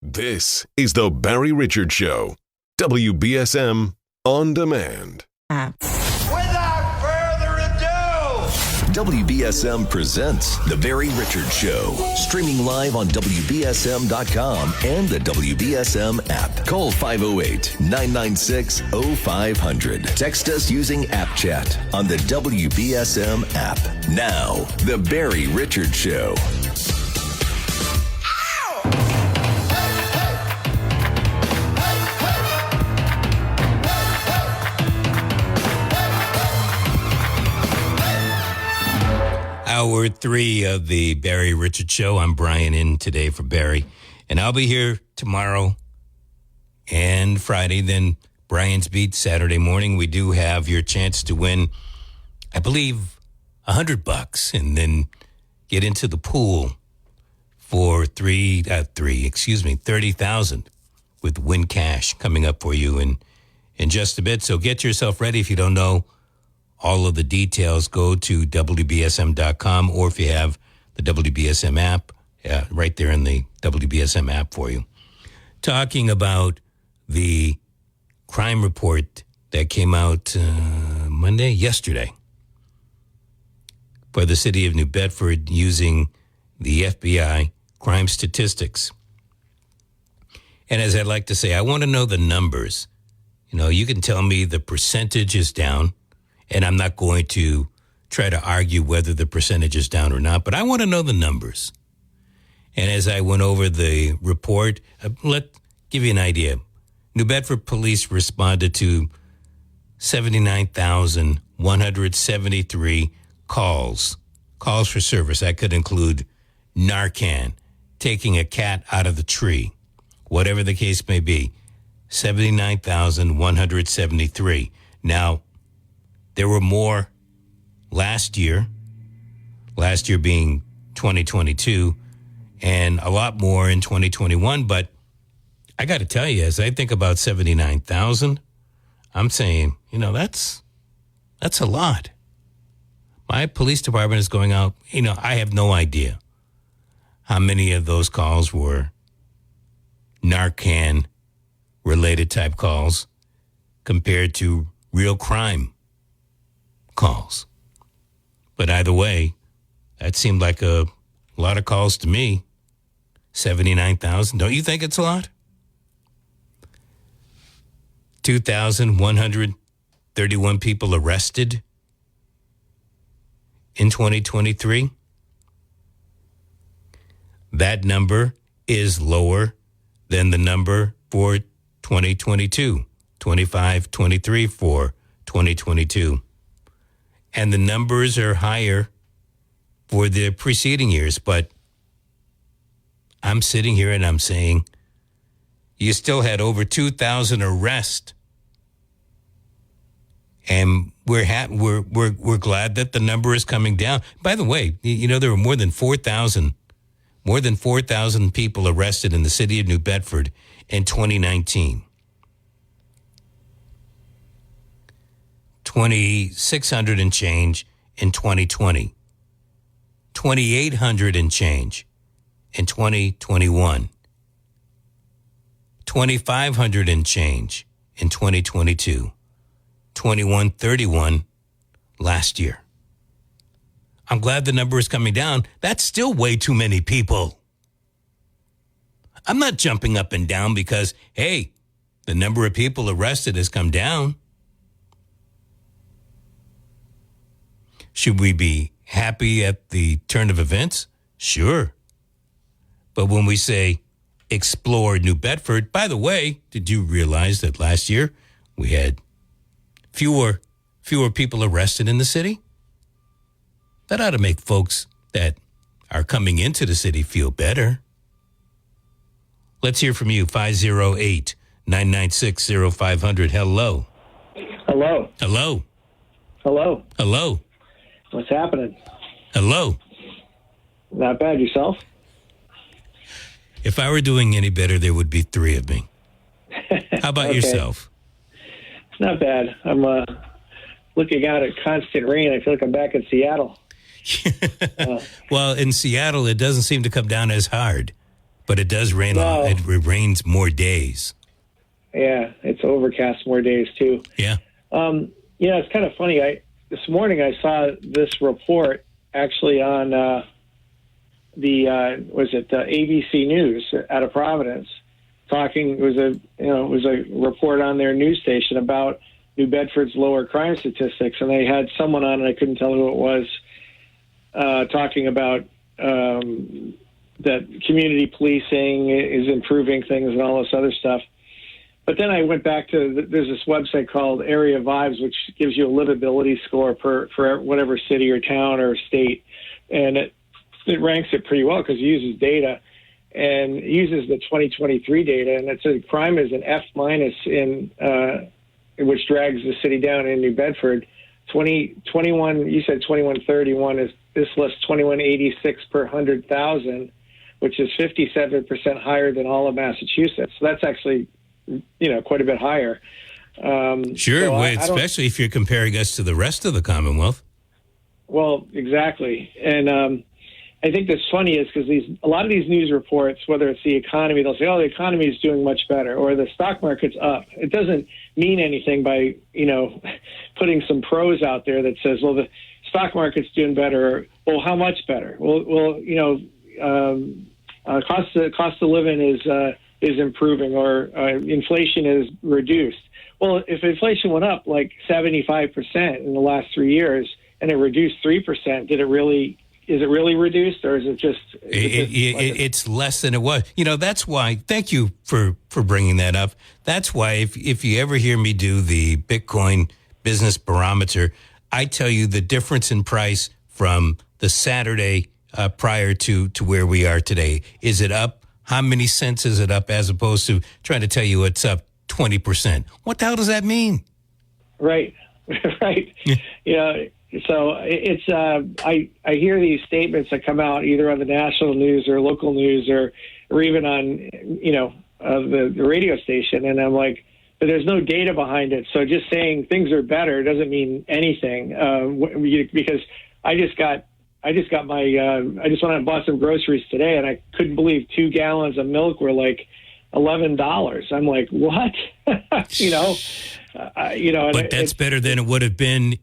This is the Barry Richards Show. WBSM On Demand. Without further ado, WBSM presents The Barry Richards Show. Streaming live on WBSM.com and the WBSM app. Call 508-996-0500. Text us using App Chat on the WBSM app. Now, The Barry Richards Show. Hour 3 of the Barry Richards Show. I'm Brian in today for Barry. And I'll be here tomorrow and Friday. Then Brian's Beat Saturday morning. We do have your chance to win, I believe, $100 and then get into the pool for 30,000 with Win Cash coming up for you in just a bit. So get yourself ready. If you don't know all of the details, go to WBSM.com, or if you have the WBSM app, right there in the WBSM app for you. Talking about the crime report that came out yesterday, for the city of New Bedford using the FBI crime statistics. And as I like to say, I want to know the numbers. You know, you can tell me the percentage is down, and I'm not going to try to argue whether the percentage is down or not, but I want to know the numbers. And as I went over the report, give you an idea. New Bedford police responded to 79,173 calls for service. That could include Narcan, taking a cat out of the tree, whatever the case may be. 79,173. Now, there were more last year being 2022, and a lot more in 2021. But I got to tell you, as I think about 79,000, I'm saying, that's a lot. My police department is going out, I have no idea how many of those calls were Narcan-related type calls compared to real crime calls. But either way, that seemed like a lot of calls to me. 79,000. Don't you think it's a lot? 2,131 people arrested in 2023. That number is lower than the number for 2022, 23 for 2022. And the numbers are higher for the preceding years. But I'm sitting here and I'm saying you still had over 2,000 arrests. And we're glad that the number is coming down. By the way, there were more than 4,000 people arrested in the city of New Bedford in 2019. 2,600 and change in 2020, 2,800 and change in 2021, 2,500 and change in 2022, 2,131 last year. I'm glad the number is coming down. That's still way too many people. I'm not jumping up and down because, hey, the number of people arrested has come down. Should we be happy at the turn of events? Sure. But when we say explore New Bedford, by the way, did you realize that last year we had fewer people arrested in the city? That ought to make folks that are coming into the city feel better. Let's hear from you, 508-996-0500. Hello. Hello. Hello. Hello. Hello. What's happening? Hello. Not bad. Yourself? If I were doing any better, there would be 3 of me. How about Okay. yourself? It's not bad. I'm looking out at constant rain. I feel like I'm back in Seattle. Well, in Seattle, it doesn't seem to come down as hard. But it does rain. No. It rains more days. Yeah, it's overcast more days too. Yeah. It's kind of funny. This morning I saw this report actually on the ABC News out of Providence, talking. It was a report on their news station about New Bedford's lower crime statistics, and they had someone on, and I couldn't tell who it was, talking about that community policing is improving things and all this other stuff. But then I went back to, there's this website called Area Vibes, which gives you a livability score for whatever city or town or state. And it ranks it pretty well because it uses data and it uses the 2023 data. And it says crime is an F- in which drags the city down in New Bedford. 21, you said 2131 is, this lists 2186 per 100,000, which is 57% higher than all of Massachusetts. So that's actually, quite a bit higher. Sure, so especially if you're comparing us to the rest of the Commonwealth. Well, exactly. And I think that's funny is because a lot of these news reports, whether it's the economy, they'll say, the economy is doing much better, or the stock market's up. It doesn't mean anything by, putting some prose out there that says, well, the stock market's doing better. Well, how much better? Cost of living is improving, or inflation is reduced. Well, if inflation went up like 75% in the last 3 years and it reduced 3%, is it really reduced, or is it just? It's less than it was. That's why. Thank you for bringing that up. That's why if you ever hear me do the Bitcoin Business Barometer, I tell you the difference in price from the Saturday prior to where we are today. Is it up? How many cents is it up, as opposed to trying to tell you it's up 20%? What the hell does that mean? Right, right. Yeah. So it's I hear these statements that come out either on the national news or local news or even on the radio station, and I'm like, but there's no data behind it. So just saying things are better doesn't mean anything because I just went out and bought some groceries today, and I couldn't believe 2 gallons of milk were like $11. I'm like, what? But that's better than it would have been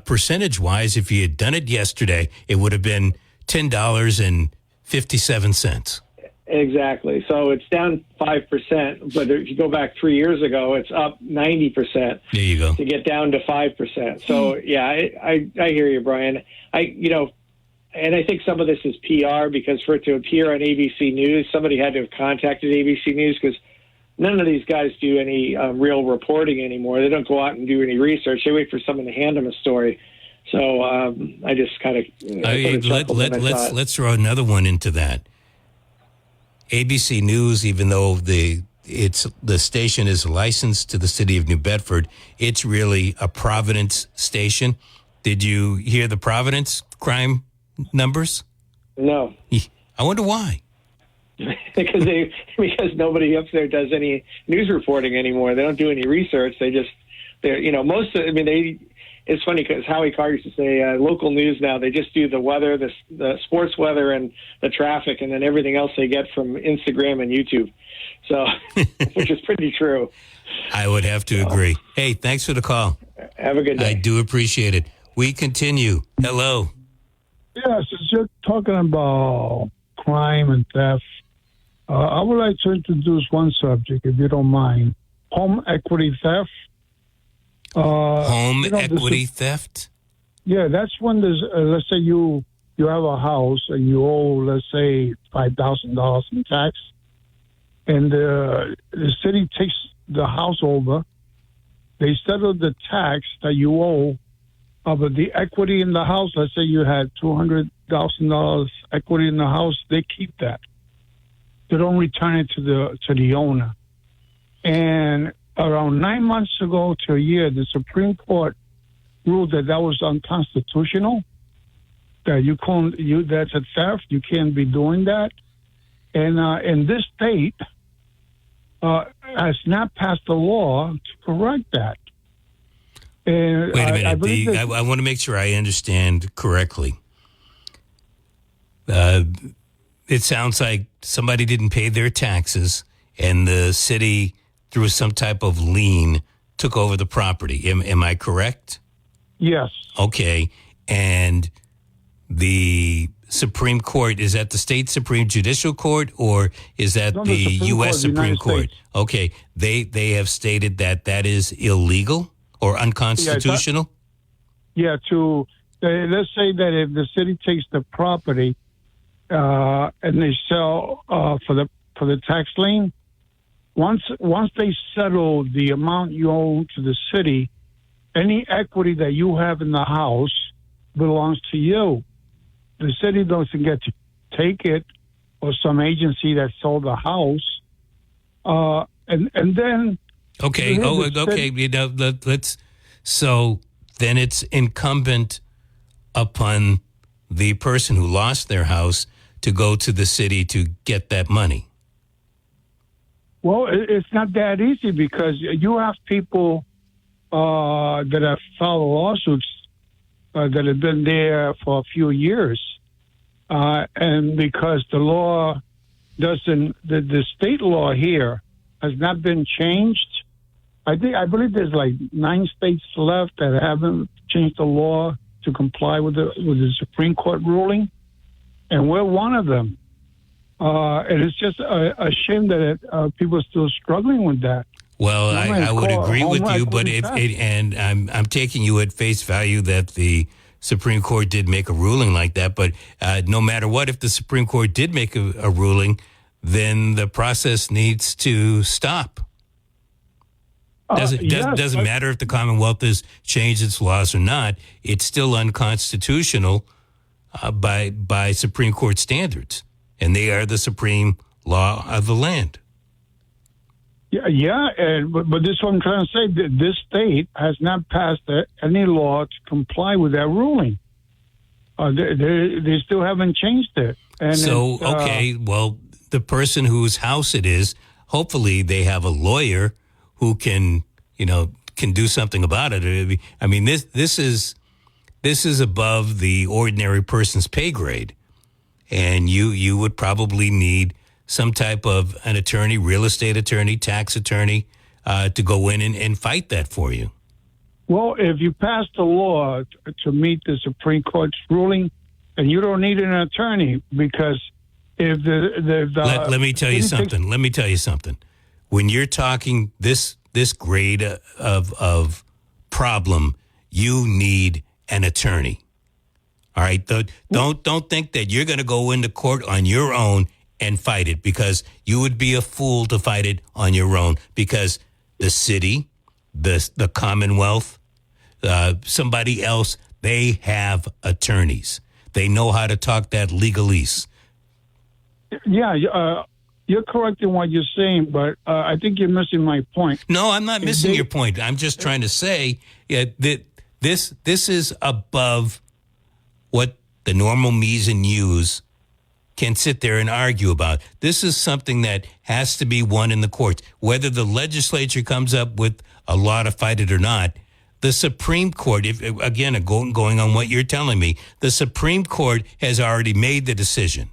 percentage-wise. If you had done it yesterday, it would have been $10.57. Exactly. So it's down 5%, but if you go back 3 years ago, it's up 90%. There you go. To get down to 5%. So yeah, I hear you, Brian. And I think some of this is PR, because for it to appear on ABC News, somebody had to have contacted ABC News, because none of these guys do any real reporting anymore. They don't go out and do any research. They wait for someone to hand them a story. So I just kind of let's throw another one into that. ABC News, even though the station is licensed to the city of New Bedford, it's really a Providence station. Did you hear the Providence crime numbers? No. I wonder why. because nobody up there does any news reporting anymore. They don't do any research. It's funny because Howie Carr used to say local news now, they just do the weather, the sports weather and the traffic, and then everything else they get from Instagram and YouTube. So, which is pretty true. I would have to agree. Hey, thanks for the call. Have a good day. I do appreciate it. We continue. Hello. Yes, since you're talking about crime and theft, I would like to introduce one subject, if you don't mind. Home equity theft. Equity theft? Yeah, that's when there's, let's say you have a house and you owe, let's say, $5,000 in tax, and the city takes the house over. They settle the tax that you owe, but the equity in the house, let's say you had $200,000 equity in the house, they keep that. They don't return it to the owner. And around 9 months ago to a year, the Supreme Court ruled that was unconstitutional. That that's a theft. You can't be doing that. And this state has not passed a law to correct that. And wait a minute. I want to make sure I understand correctly. it sounds like somebody didn't pay their taxes and the city, through some type of lien, took over the property. Am I correct? Yes. Okay. And the Supreme Court, is that the state Supreme Judicial Court or is that No, the the Supreme U.S. Court of the Supreme United Court? States. Okay. They have stated that that is illegal or unconstitutional? Yeah, let's say that if the city takes the property and they sell for the tax lien, once they settle the amount you owe to the city, any equity that you have in the house belongs to you. The city doesn't get to take it, or some agency that sold the house, and then. Okay. Okay. Let's. So then it's incumbent upon the person who lost their house to go to the city to get that money. Well, it's not that easy because you have people that have filed lawsuits that have been there for a few years, and because the law the state law here has not been changed. I believe there's like 9 states left that haven't changed the law to comply with the Supreme Court ruling, and we're one of them. And it's just a shame that people are still struggling with that. Well, I would agree with you, but I'm taking you at face value that the Supreme Court did make a ruling like that. But no matter what, if the Supreme Court did make a ruling, then the process needs to stop. Doesn't matter if the Commonwealth has changed its laws or not. It's still unconstitutional by Supreme Court standards, and they are the supreme law of the land. Yeah, but this is what I'm trying to say. This state has not passed any law to comply with that ruling. They still haven't changed it. And so, okay, well, the person whose house it is, hopefully they have a lawyer who can do something about it. I mean, this is above the ordinary person's pay grade, and you would probably need some type of an attorney, real estate attorney, tax attorney, to go in and fight that for you. Well, if you pass the law to meet the Supreme Court's ruling, and you don't need an attorney because if let me tell you something. Let me tell you something. When you're talking this grade of problem, you need an attorney. All right, don't think that you're going to go into court on your own and fight it, because you would be a fool to fight it on your own, because the city, the Commonwealth, somebody else, they have attorneys. They know how to talk that legalese. Yeah, you're correct in what you're saying, but I think you're missing my point. No, I'm not missing your point. I'm just trying to say that this is above what the normal me's and you's can sit there and argue about. This is something that has to be won in the courts. Whether the legislature comes up with a law to fight it or not, the Supreme Court, going on what you're telling me, the Supreme Court has already made the decision.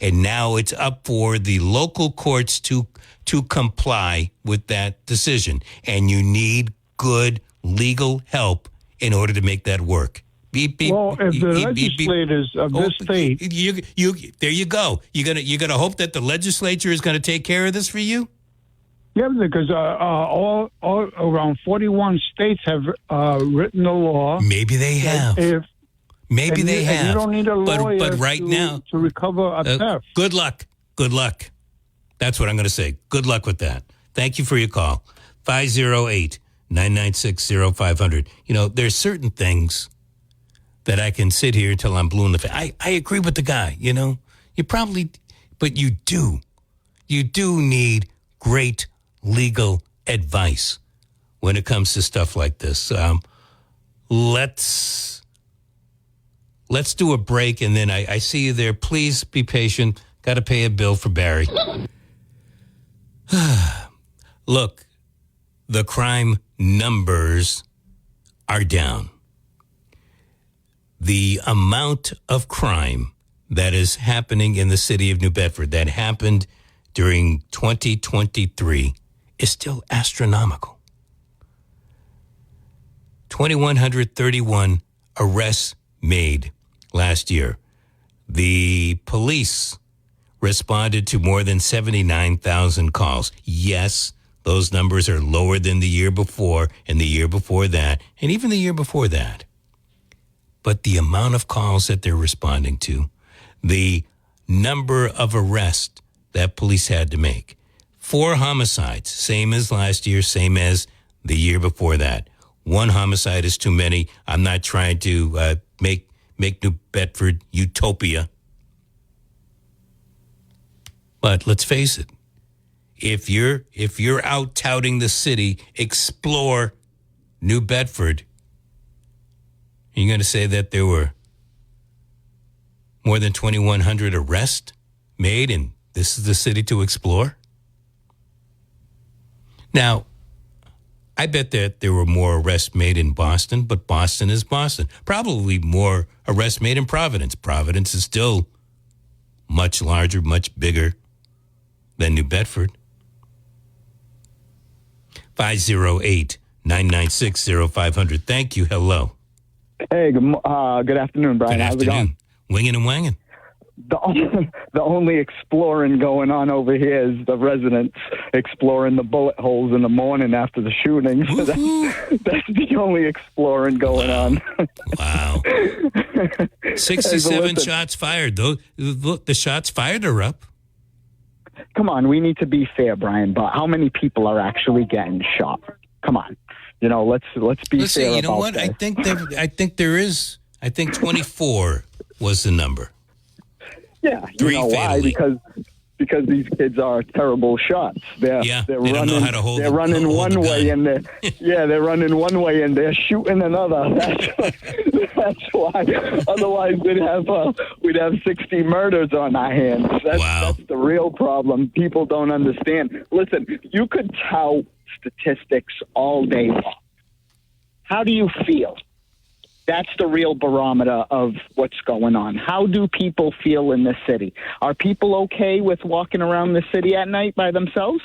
And now it's up for the local courts to comply with that decision. And you need good legal help in order to make that work. Beep, beep, well, if the legislators of this state, there you go. You're gonna hope that the legislature is going to take care of this for you. Yeah, because all around 41 states have written the law. Maybe they have. Maybe they have. You don't need a lawyer but right now to recover a theft. Good luck. Good luck. That's what I'm going to say. Good luck with that. Thank you for your call. 508-996-0500. There's certain things that I can sit here until I'm blue in the face. I agree with the guy, you probably, but you do need great legal advice when it comes to stuff like this. Let's do a break, and then I see you there. Please be patient. Got to pay a bill for Barry. Look, the crime numbers are down. The amount of crime that is happening in the city of New Bedford that happened during 2023 is still astronomical. 2,131 arrests made last year. The police responded to more than 79,000 calls. Yes, those numbers are lower than the year before and the year before that, and even the year before that. But the amount of calls that they're responding to, the number of arrests that police had to make. 4 homicides, same as last year, same as the year before that. 1 homicide is too many. I'm not trying to make New Bedford utopia. But let's face it, if you're out touting the city, explore New Bedford, you're going to say that there were more than 2,100 arrests made and this is the city to explore? Now, I bet that there were more arrests made in Boston, but Boston is Boston. Probably more arrests made in Providence. Providence is still much larger, much bigger than New Bedford. 508-996-0500. Thank you. Hello. Hey, good afternoon, Brian. Good How's it going? afternoon. Winging and wanging. The only exploring going on over here is the residents exploring the bullet holes in the morning after the shooting. So that's the only exploring going on. Wow. 67 shots fired. The shots fired are up. Come on, we need to be fair, Brian, but how many people are actually getting shot? Come on. You know, let's be fair. You know about what? that. I think 24 was the number. Yeah, you know why? Because these kids are terrible shots. They're they don't know how to hold. They're running one way and they're running one way and they're shooting another. That's why. Otherwise, we'd have 60 murders on our hands. That's the real problem. People don't understand. Listen, you could tout statistics all day long. How do you feel? That's the real barometer of what's going on. How do people feel in this city? Are people okay with walking around the city at night by themselves?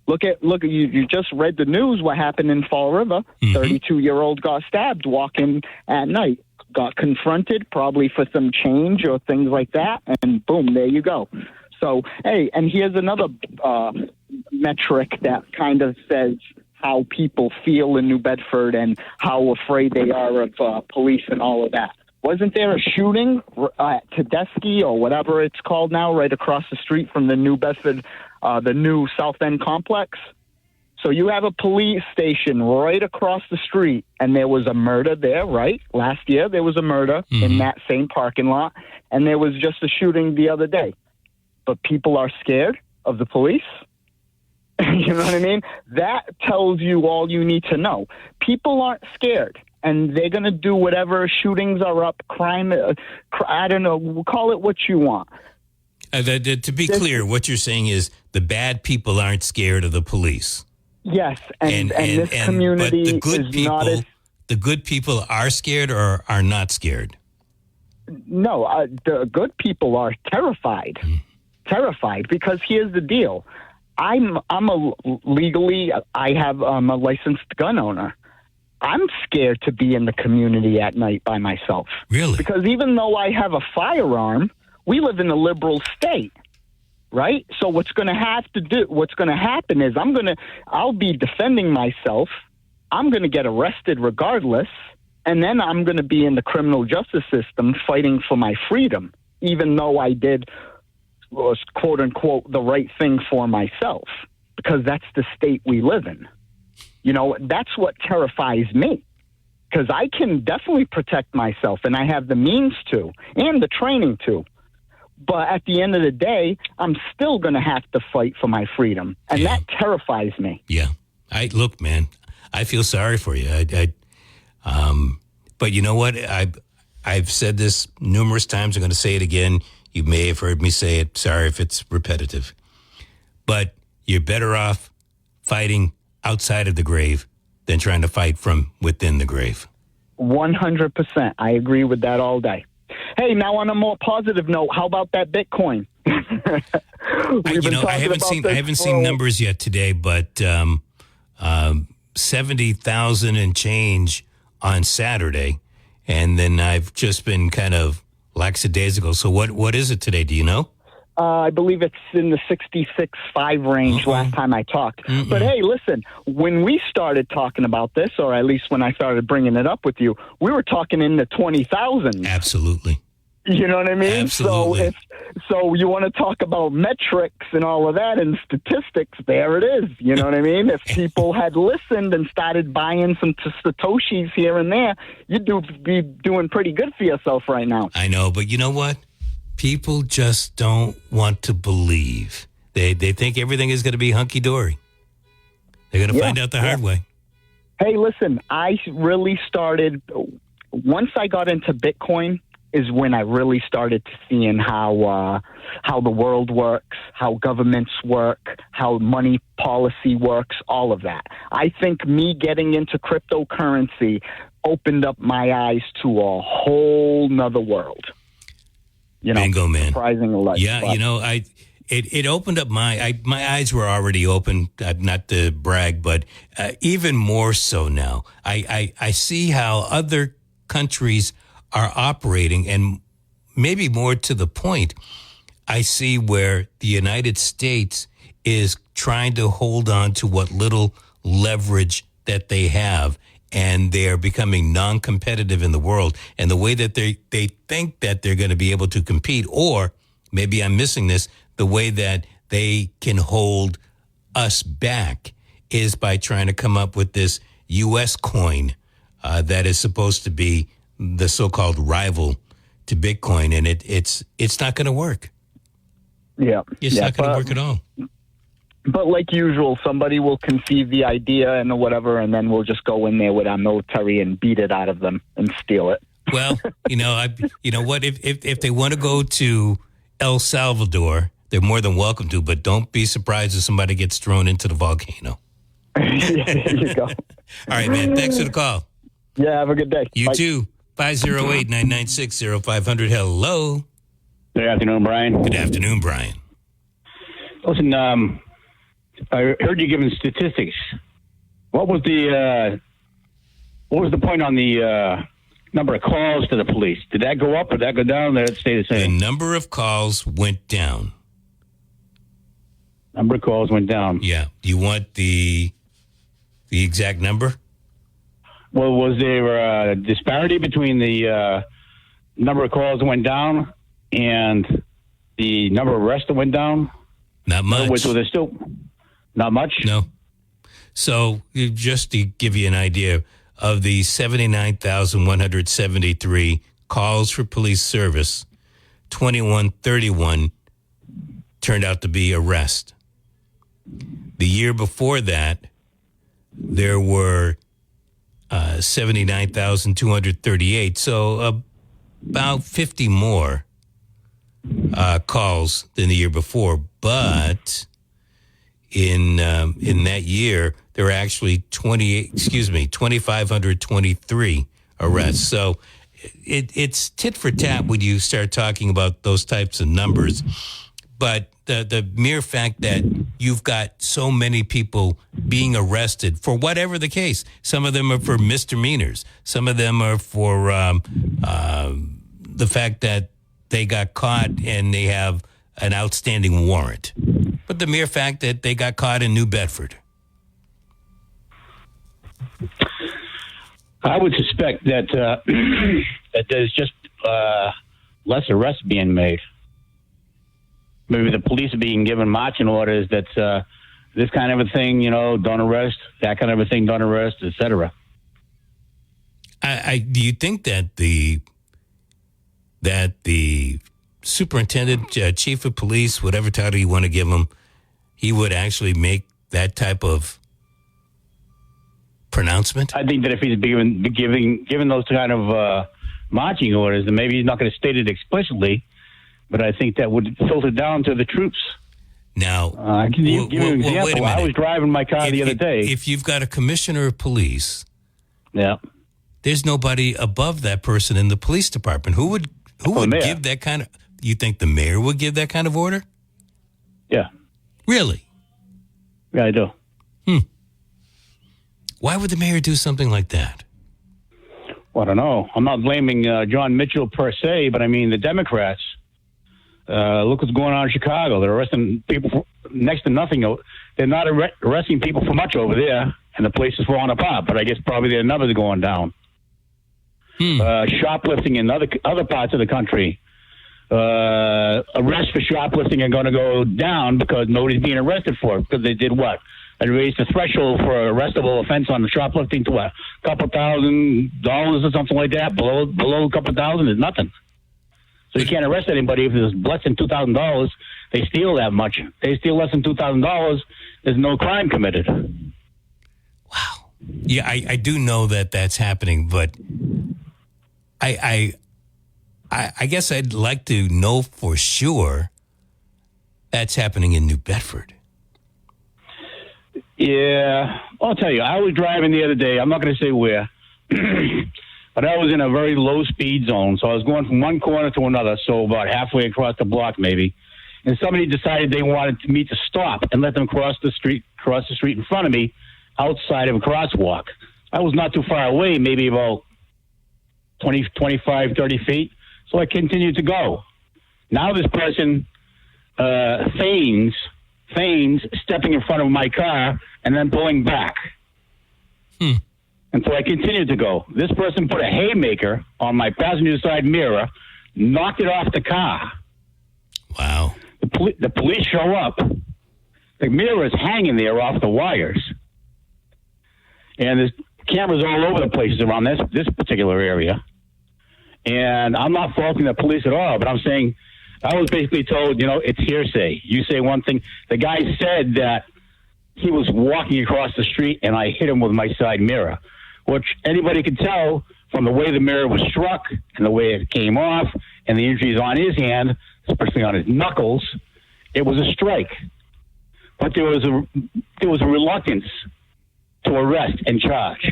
Look, you just read the news, what happened in Fall River. 32-year-old got stabbed walking at night, got confronted probably for some change or things like that, and boom, there you go. So, hey, and here's another metric that kind of says how people feel in New Bedford and how afraid they are of police and all of that. Wasn't there a shooting at Tedeschi or whatever it's called now, right across the street from the New Bedford, the new South End complex? So you have a police station right across the street, and there was a murder there, right? Last year there was a murder in that same parking lot, and there was just a shooting the other day. But people are scared of the police? You know what I mean? That tells you all you need to know. People aren't scared, and they're going to do whatever. Shootings are up, crime, I don't know, call it what you want. To be clear, what you're saying is the bad people aren't scared of the police. Yes, and this community but the good is people, not as... The good people are scared or are not scared? No, the good people are terrified. Terrified, because here's the deal. I'm a licensed gun owner. I'm scared to be in the community at night by myself. Really? Because even though I have a firearm, we live in a liberal state, right? So what's going to happen is I'll be defending myself. I'm going to get arrested regardless. And then I'm going to be in the criminal justice system fighting for my freedom, even though I did was quote unquote the right thing for myself, because that's the state we live in. You know, that's what terrifies me, because I can definitely protect myself and I have the means to and the training to. But at the end of the day, I'm still going to have to fight for my freedom. And that terrifies me. Yeah. Look, man, I feel sorry for you. But you know what? I've said this numerous times. I'm going to say it again. You may have heard me say it. Sorry if it's repetitive. But you're better off fighting outside of the grave than trying to fight from within the grave. 100%. I agree with that all day. Hey, now on a more positive note, how about that Bitcoin? I haven't seen numbers yet today, but 70,000 and change on Saturday, and then I've just been kind of lackadaisical. So what is it today? Do you know? I believe it's in the 66.5 range last time I talked. But hey, listen, when we started talking about this, or at least when I started bringing it up with you, we were talking in the 20,000s. Absolutely. You know what I mean? Absolutely. So you want to talk about metrics and all of that and statistics, there it is. You know what I mean? If people had listened and started buying some Satoshis here and there, you'd be doing pretty good for yourself right now. I know, but you know what? People just don't want to believe. They think everything is going to be hunky-dory. They're going to find out the hard way. Hey, listen, I really started, once I got into Bitcoin, is when I really started to seeing how the world works, how governments work, how money policy works, all of that. I think me getting into cryptocurrency opened up my eyes to a whole nother world. Bingo, man. Surprising life. Yeah, but, it opened up my eyes were already open, not to brag, but even more so now. I see how other countries are operating, and maybe more to the point, I see where the United States is trying to hold on to what little leverage that they have, and they're becoming non-competitive in the world. And the way that they think that they're going to be able to compete, or maybe I'm missing this, the way that they can hold us back is by trying to come up with this U.S. coin that is supposed to be the so-called rival to Bitcoin, and it's not going to work. Yeah, it's not going to work at all. But like usual, somebody will conceive the idea and whatever, and then we'll just go in there with our military and beat it out of them and steal it. Well, you know what? If they want to go to El Salvador, they're more than welcome to. But don't be surprised if somebody gets thrown into the volcano. There you go. All right, man. Thanks for the call. Yeah, have a good day. You Bye. too. 508-996-0500. Hello. Good afternoon, Brian. Good afternoon, Brian. Listen, I heard you giving statistics. What was the point on the number of calls to the police? Did that go up or did that go down? Or did it stay the same? The number of calls went down. Number of calls went down. Yeah. Do you want the exact number? Well, was there a disparity between the number of calls that went down and the number of arrests that went down? Not much. Was there still not much? No. So just to give you an idea, of the 79,173 calls for police service, 2131 turned out to be arrests. The year before that, there were 79,238. So about 50 more calls than the year before. But in that year, there were actually 2,523 arrests. So it's tit for tat when you start talking about those types of numbers. But the mere fact that you've got so many people being arrested for whatever the case, some of them are for misdemeanors, some of them are for the fact that they got caught and they have an outstanding warrant. But the mere fact that they got caught in New Bedford. I would suspect that that there's just less arrests being made. Maybe the police are being given marching orders that this kind of a thing, don't arrest, that kind of a thing, don't arrest, etc. Do you think that the superintendent, chief of police, whatever title you want to give him, he would actually make that type of pronouncement? I think that if he's given those kind of marching orders, then maybe he's not going to state it explicitly, but I think that would filter down to the troops. Now, I can give you an example. Wait a minute. I was driving my car the other day. If you've got a commissioner of police, yeah, there's nobody above that person in the police department. Who Who would give that kind of? You think the mayor would give that kind of order? Yeah. Really? Yeah, I do. Why would the mayor do something like that? Well, I don't know. I'm not blaming John Mitchell per se, but I mean the Democrats. Look what's going on in Chicago. They're arresting people for next to nothing. They're not arresting people for much over there, and the place is falling apart. But I guess probably their numbers are going down. Shoplifting in other parts of the country. Arrests for shoplifting are going to go down because nobody's being arrested for it because they did what? They raised the threshold for an arrestable offense on the shoplifting to a couple $1,000 or something like that. Below a couple thousand is nothing. So you can't arrest anybody if there's less than $2,000. They steal that much. They steal less than $2,000. There's no crime committed. Wow. Yeah, I do know that that's happening, but I guess I'd like to know for sure that's happening in New Bedford. Yeah, I'll tell you. I was driving the other day. I'm not going to say where, but I was in a very low speed zone. So I was going from one corner to another, so about halfway across the block maybe. And somebody decided they wanted me to stop and let them cross the street in front of me outside of a crosswalk. I was not too far away, maybe about 20, 25, 30 feet. So I continued to go. Now this person feigns stepping in front of my car and then pulling back. And so I continued to go. This person put a haymaker on my passenger side mirror, knocked it off the car. Wow. The police show up. The mirror is hanging there off the wires. And there's cameras all over the places around this particular area. And I'm not faulting the police at all, but I'm saying I was basically told, it's hearsay. You say one thing. The guy said that he was walking across the street and I hit him with my side mirror, which anybody could tell from the way the mirror was struck and the way it came off and the injuries on his hand, especially on his knuckles. It was a strike. But there was a reluctance to arrest and charge.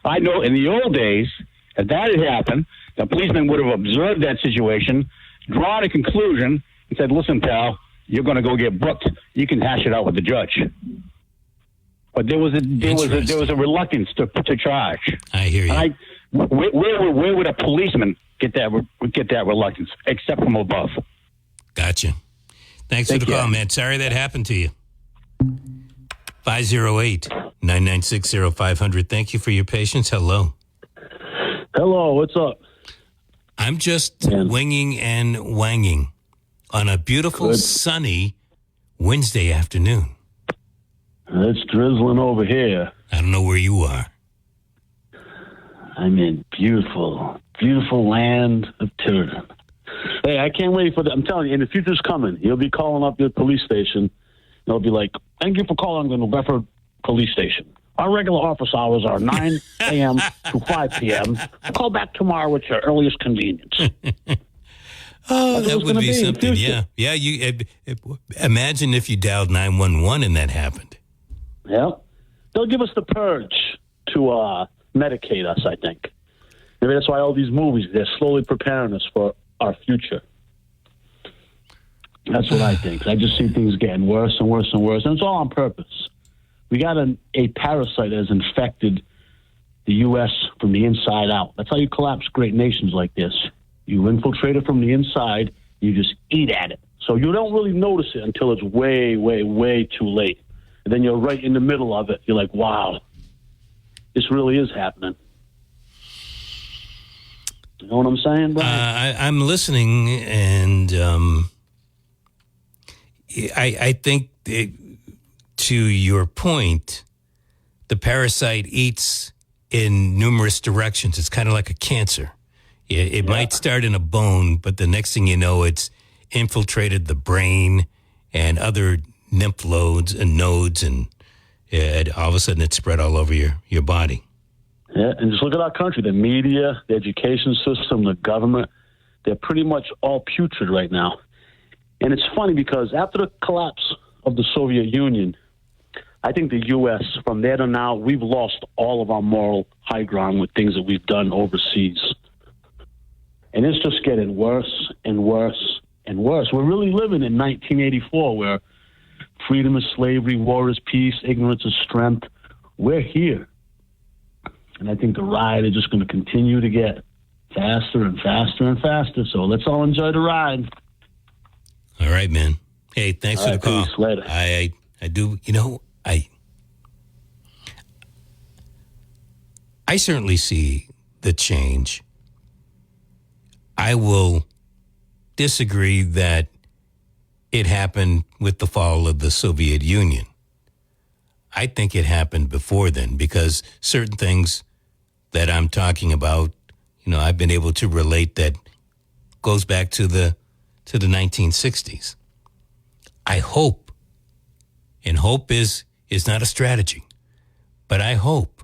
I know in the old days, if that had happened, the policeman would have observed that situation, drawn a conclusion, and said, listen, pal, you're going to go get booked. You can hash it out with the judge. But there was a reluctance to charge. I hear you. Where would a policeman get that reluctance, except from above? Gotcha. Thanks for the call, man. Sorry that happened to you. 508-996-0500. Thank you for your patience. Hello. Hello, what's up? I'm just winging and wanging on a beautiful, sunny Wednesday afternoon. It's drizzling over here. I don't know where you are. I'm in beautiful, beautiful land of Tilden. Hey, I can't wait for that. I'm telling you, and the future's coming. You'll be calling up your police station. They'll be like, thank you for calling the New Bedford police station. Our regular office hours are 9 a.m. to 5 p.m. Call back tomorrow at your earliest convenience. That would be something, yeah. Yeah, imagine if you dialed 911 and that happened. Yeah. They'll give us the purge to medicate us, I think. Maybe that's why all these movies, they're slowly preparing us for our future. That's what I think. I just see things getting worse and worse and worse, and it's all on purpose. We got a parasite that has infected the U.S. from the inside out. That's how you collapse great nations like this. You infiltrate it from the inside, you just eat at it. So you don't really notice it until it's way, way, way too late. And then you're right in the middle of it. You're like, wow, this really is happening. You know what I'm saying, Brian? I'm listening, and I think to your point, the parasite eats in numerous directions. It's kind of like a cancer. It might start in a bone, but the next thing you know, it's infiltrated the brain and other lymph nodes, and all of a sudden it's spread all over your body. Yeah, and just look at our country. The media, the education system, the government, they're pretty much all putrid right now. And it's funny because after the collapse of the Soviet Union, I think the U.S., from there to now, we've lost all of our moral high ground with things that we've done overseas. And it's just getting worse and worse and worse. We're really living in 1984 where freedom is slavery, war is peace, ignorance is strength. We're here. And I think the ride is just going to continue to get faster and faster and faster. So let's all enjoy the ride. All right, man. Hey, thanks for the call. Peace. Later. I do, I certainly see the change. I will disagree that it happened with the fall of the Soviet Union. I think it happened before then because certain things that I'm talking about, I've been able to relate that goes back to the 1960s. I hope, and hope is not a strategy, but I hope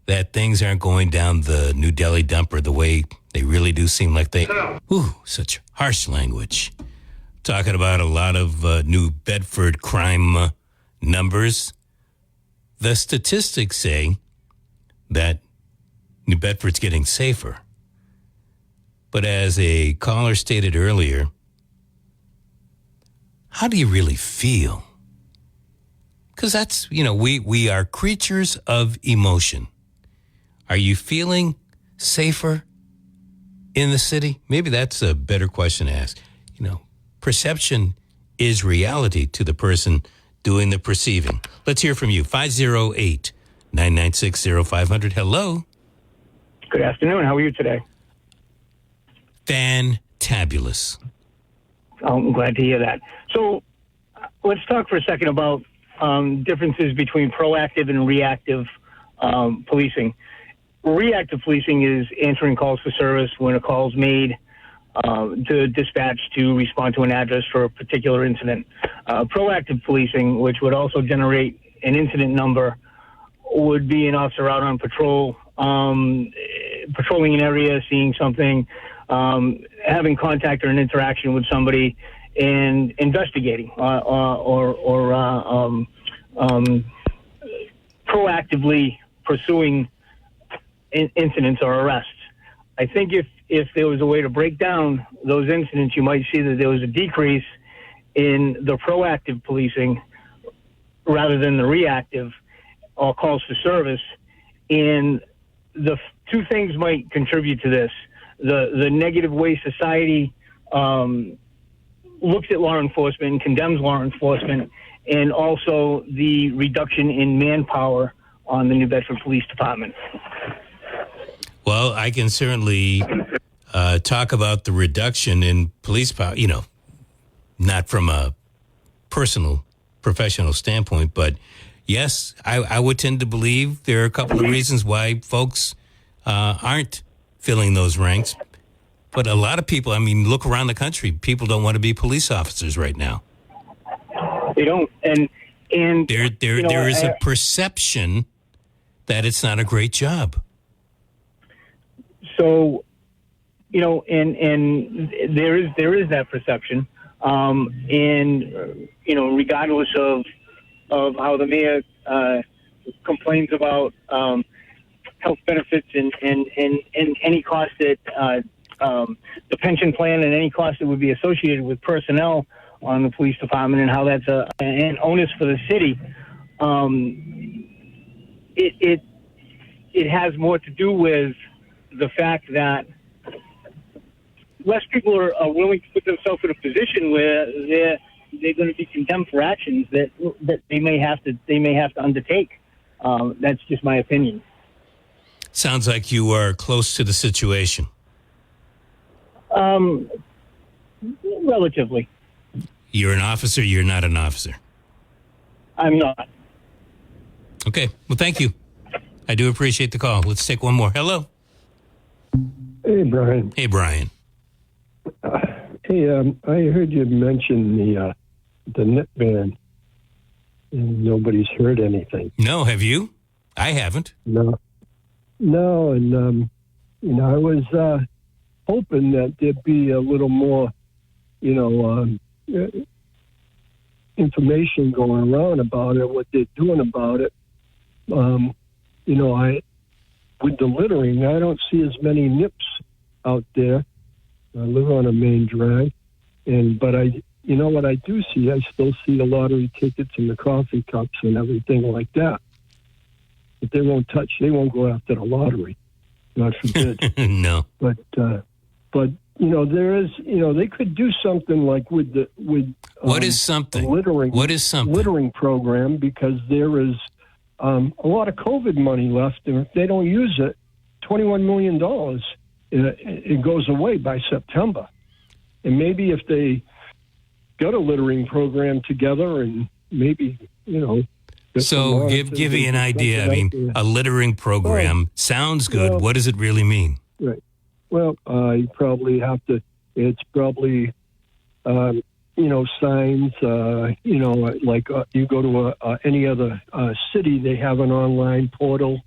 that things aren't going down the New Delhi dumper the way they really do seem like they... Ooh, such harsh language. Talking about a lot of New Bedford crime numbers. The statistics say that New Bedford's getting safer. But as a caller stated earlier, how do you really feel? Because that's, we are creatures of emotion. Are you feeling safer in the city? Maybe that's a better question to ask. Perception is reality to the person doing the perceiving. Let's hear from you. 508-996-0500. Hello. Good afternoon. How are you today? Fantabulous. I'm glad to hear that. So let's talk for a second about differences between proactive and reactive policing. Reactive policing is answering calls for service when a call is made to dispatch to respond to an address for a particular incident. Proactive policing, which would also generate an incident number, would be an officer out on patrol, patrolling an area, seeing something, having contact or an interaction with somebody, and investigating or proactively pursuing incidents or arrests. I think if there was a way to break down those incidents, you might see that there was a decrease in the proactive policing rather than the reactive or calls for service. And the two things might contribute to this. The negative way society looks at law enforcement and condemns law enforcement, and also the reduction in manpower on the New Bedford Police Department. Well, I can certainly talk about the reduction in police power, not from a personal, professional standpoint, but yes, I would tend to believe there are a couple of reasons why folks aren't filling those ranks. But a lot of people, look around the country, people don't want to be police officers right now. They don't. And there is a perception that it's not a great job. So, and there is that perception, regardless of how the mayor complains about health benefits and any cost that the pension plan and any cost that would be associated with personnel on the police department, and how that's an onus for the city. It has more to do with the fact that less people are willing to put themselves in a position where they're going to be condemned for actions that they may have to undertake. That's just my opinion. Sounds like you are close to the situation. Relatively. You're an officer. You're not an officer. I'm not. Okay. Well, thank you. I do appreciate the call. Let's take one more. Hello. Hey, Brian. Hey, Brian. Hey, I heard you mention the nip ban, and nobody's heard anything. No, have you? I haven't. No, and I was hoping that there'd be a little more, information going around about it, what they're doing about it. With the littering, I don't see as many nips out there. I live on a main drag, but you know what I do see? I still see the lottery tickets and the coffee cups and everything like that. But they won't go after the lottery. God forbid. No. But there is, they could do something like with what is something? What is something? Littering program, because there is a lot of COVID money left, and if they don't use it, $21 million, it goes away by September. And maybe if they got a littering program together, and maybe So give me an idea. I mean, a littering program sounds good. Well, what does it really mean? Right. Well, you probably have to. It's probably, signs. Like you go to any other city, they have an online portal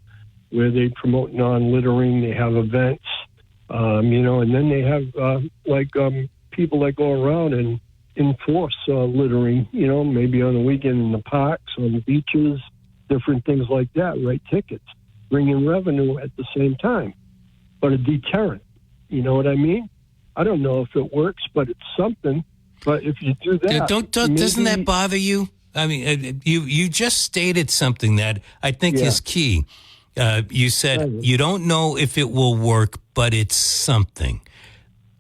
where they promote non-littering. They have events, and then they have people that go around and enforce littering. Maybe on the weekend in the parks, on the beaches, different things like that. Write tickets, bring in revenue at the same time, but a deterrent. You know what I mean? I don't know if it works, but it's something. But if you do that, doesn't that bother you? I mean, you just stated something that I think is key. You said you don't know if it will work, but it's something.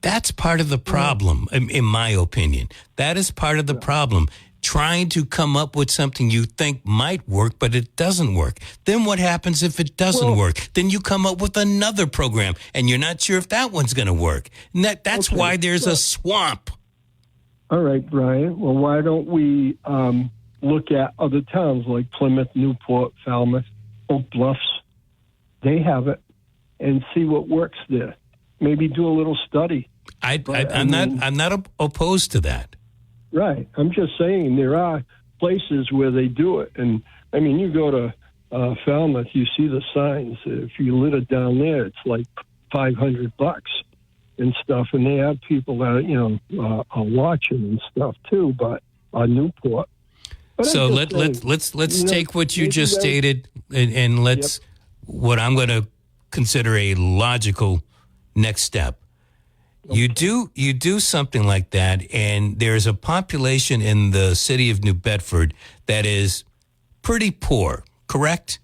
That's part of the problem, in my opinion. That is part of the problem. Trying to come up with something you think might work, but it doesn't work. Then what happens if it doesn't work? Then you come up with another program, and you're not sure if that one's going to work. And that's why there's a swamp. All right, Brian. Well, why don't we look at other towns like Plymouth, Newport, Falmouth, Oak Bluffs? They have it, and see what works there. Maybe do a little study. I'm not opposed to that. Right. I'm just saying there are places where they do it. And, I mean, you go to Falmouth, you see the signs. If you litter down there, it's like $500 and stuff. And they have people that, are watching and stuff, too, but on Newport. But so let's take what you just stated and let's what I'm going to consider a logical next step. You do something like that, and there's a population in the city of New Bedford that is pretty poor, correct?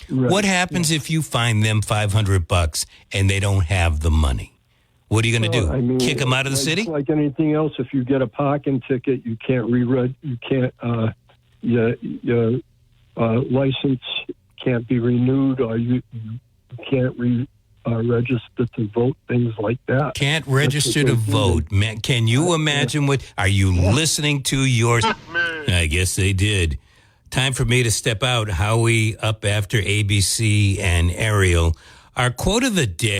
Right. What happens if you fine them $500 and they don't have the money? What are you going to do? I mean, kick them out of the city? Like anything else, if you get a parking ticket, you can't reread. You can't. Your license can't be renewed, or you can't register to vote, things like that. Can't register to vote. Man, can you imagine what? Are you listening to yours? I guess they did. Time for me to step out. Howie up after ABC and Ariel. Our quote of the day.